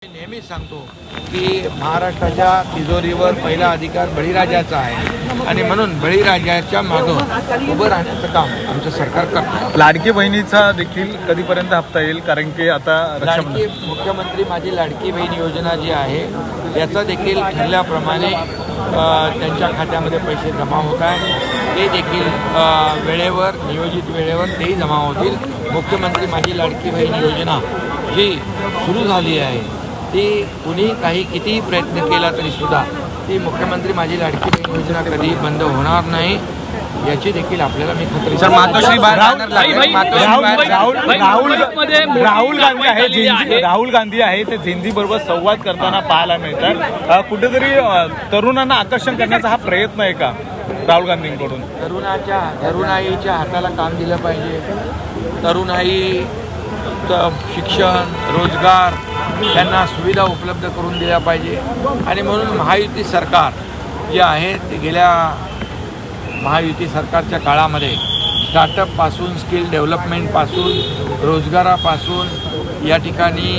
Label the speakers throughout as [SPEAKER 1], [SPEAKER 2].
[SPEAKER 1] नेहमीच सांगतो की महाराष्ट्राच्या तिजोरीवर पहिला अधिकार बळीराजाचा आहे आणि म्हणून बळीराजाच्या मागं उभं राहण्याचं काम आमचं सरकार करतं.
[SPEAKER 2] लाडकी बहिणीचा देखील कधीपर्यंत हप्ता येईल? कारण की आता
[SPEAKER 1] लाडकी मुख्यमंत्री माझी लाडकी बहीण योजना जी आहे याचा देखील ठरल्याप्रमाणे त्यांच्या खात्यामध्ये पैसे जमा होत आहेत. ते देखील वेळेवर नियोजित वेळेवर तेही जमा होतील. मुख्यमंत्री माझी लाडकी बहीण योजना जी सुरू झाली आहे ती कुणी काही कितीही प्रयत्न केला तरी सुद्धा ती मुख्यमंत्री माझी लाडकी बहीण योजना कधी बंद होणार नाही याची देखील आपल्याला मी खात्री
[SPEAKER 2] राहुल गांधी आहे ते झेंझी बरोबर संवाद करताना पाहायला मिळतात. कुठेतरी तरुणांना आकर्षण करण्याचा हा प्रयत्न आहे का राहुल गांधींकडून?
[SPEAKER 1] तरुणाईच्या हाताला काम दिलं पाहिजे. तरुणाई शिक्षण रोजगार त्यांना सुविधा उपलब्ध करून दिल्या पाहिजे आणि म्हणून महायुती सरकार जे आहे ते गेल्या महायुती सरकारच्या काळामध्ये स्टार्टअपपासून स्किल डेव्हलपमेंटपासून रोजगारापासून या ठिकाणी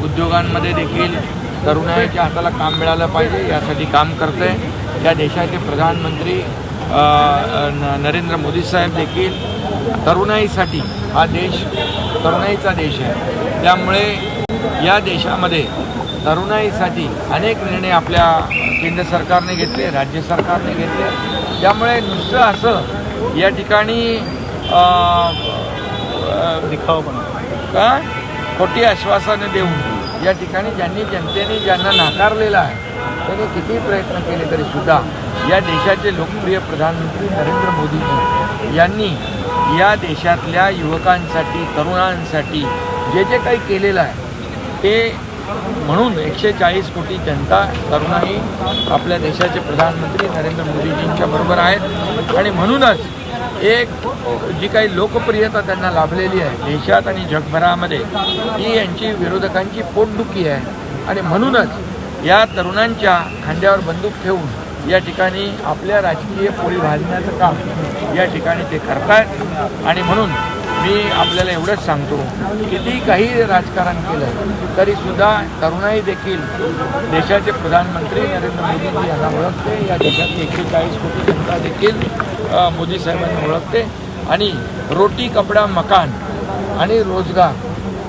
[SPEAKER 1] उद्योगांमध्ये देखील तरुणाईच्या हाताला काम मिळालं पाहिजे यासाठी काम करते. या देशाचे प्रधानमंत्री नरेंद्र मोदी साहेब देखील तरुणाईसाठी हा देश तरुणाईचा देश आहे. त्यामुळे या देशामध्ये तरुणाईसाठी अनेक निर्णय आपल्या केंद्र सरकारने घेतले, राज्य सरकारने घेतले. त्यामुळे नुसतं असं या ठिकाणी दिखावा खोटी आश्वासनं देऊन या ठिकाणी जनतेने ज्यांना नाकारलेलं आहे त्यांनी कितीही प्रयत्न केले तरी सुद्धा या देशाचे लोकप्रिय प्रधानमंत्री नरेंद्र मोदीजी यांनी या देशातल्या युवकांसाठी तरुणांसाठी जे जे काही केलेलं आहे ते म्हणून 140 कोटी जनता तरुणाई आपल्या देशाचे प्रधानमंत्री नरेंद्र मोदीजींच्या बरोबर आहेत आणि म्हणूनच एक जी काही लोकप्रियता त्यांना लाभलेली आहे देशात आणि जगभरामध्ये ही यांची विरोधकांची पोटदुखी आहे आणि म्हणूनच या तरुणांच्या खांद्यावर बंदूक ठेवून या ठिकाणी आपल्या राजकीय पोळी भाजण्याचं काम या ठिकाणी ते करतात. आणि म्हणून मी आपल्याला एवढंच सांगतो किती काही राजकारण केलं तरीसुद्धा तरुणाई देखील देशाचे प्रधानमंत्री नरेंद्र मोदीजी यांना ओळखते. या देशातली 140 कोटी जनता देखील मोदी साहेबांना ओळखते आणि रोटी कपडा मकान आणि रोजगार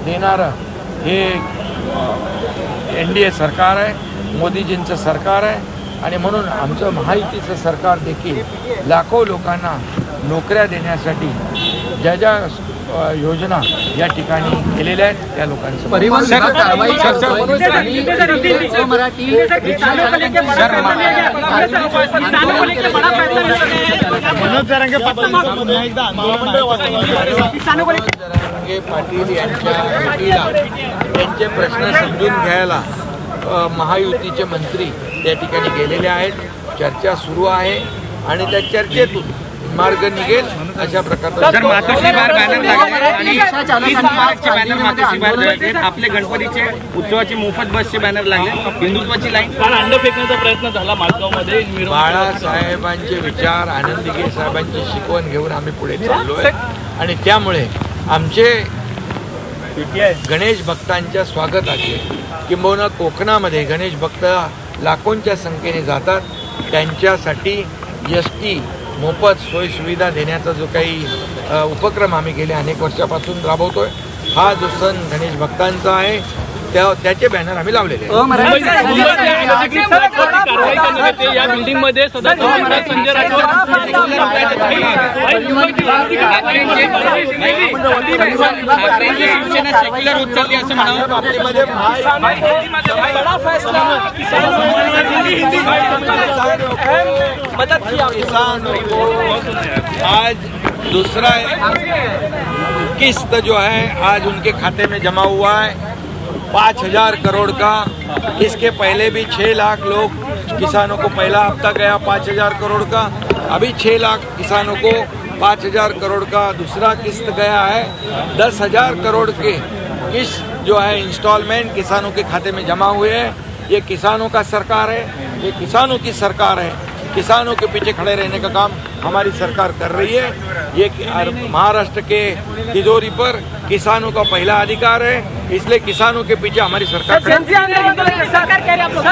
[SPEAKER 1] देणारं हे NDA सरकार आहे, मोदीजींचं सरकार आहे आणि म्हणून आमचं महायुतीचं सरकार देखील लाखो लोकांना नोकऱ्या देण्यासाठी ज्या ज्या योजना या ठिकाणी केलेल्या आहेत त्या लोकांचं पाटील यांचे प्रश्न समजून घ्यायला महायुतीचे मंत्री त्या ठिकाणी गेलेले आहेत. चर्चा सुरू आहे आणि त्या चर्चेतून मार्ग निघेल अशा प्रकारचा
[SPEAKER 3] आपले गणपतीचे उत्सवाचे मोफत बसचे बॅनर लागले. हिंदुत्वाची लाईन काल अंड फेकण्याचा प्रयत्न झाला मालगावमध्ये.
[SPEAKER 1] बाळासाहेबांचे विचार आनंदीगे साहेबांची शिकवण घेऊन आम्ही पुढे चाललोय आणि त्यामुळे आमचे गणेश भक्तांच्या स्वागताचे किंबहुना कोकणामध्ये गणेश भक्त लाखोंच्या संख्येने जातात. त्यांच्यासाठी ST मोफत सोयीसुविधा देण्याचा जो काही उपक्रम आम्ही गेल्या अनेक वर्षापासून राबवतोय हा जो सण गणेश भक्तांचा आहे त्याचे बॅनर आम्ही लावलेले आहेत. आज दूसरा किस्त जो है आज उनके खाते में जमा हुआ है 5,000 करोड़ का. इसके पहले भी 6 लाख लोग किसानों को पहला हफ्ता गया 5,000 करोड़ का. अभी 6 लाख किसानों को 5,000 करोड़ का दूसरा किस्त गया है. 10,000 करोड़ के किस्त जो है इंस्टॉलमेंट किसानों के खाते में जमा हुए हैं. ये किसानों का सरकार है, ये किसानों की सरकार है. किसानों के पीछे खड़े रहने का काम हमारी सरकार कर रही है। ये महाराष्ट्र के तिजोरी पर किसानों का पहला अधिकार है, इसलिए किसानों के पीछे हमारी सरकार खड़ी है।
[SPEAKER 4] सरकार कह रही है आप लोग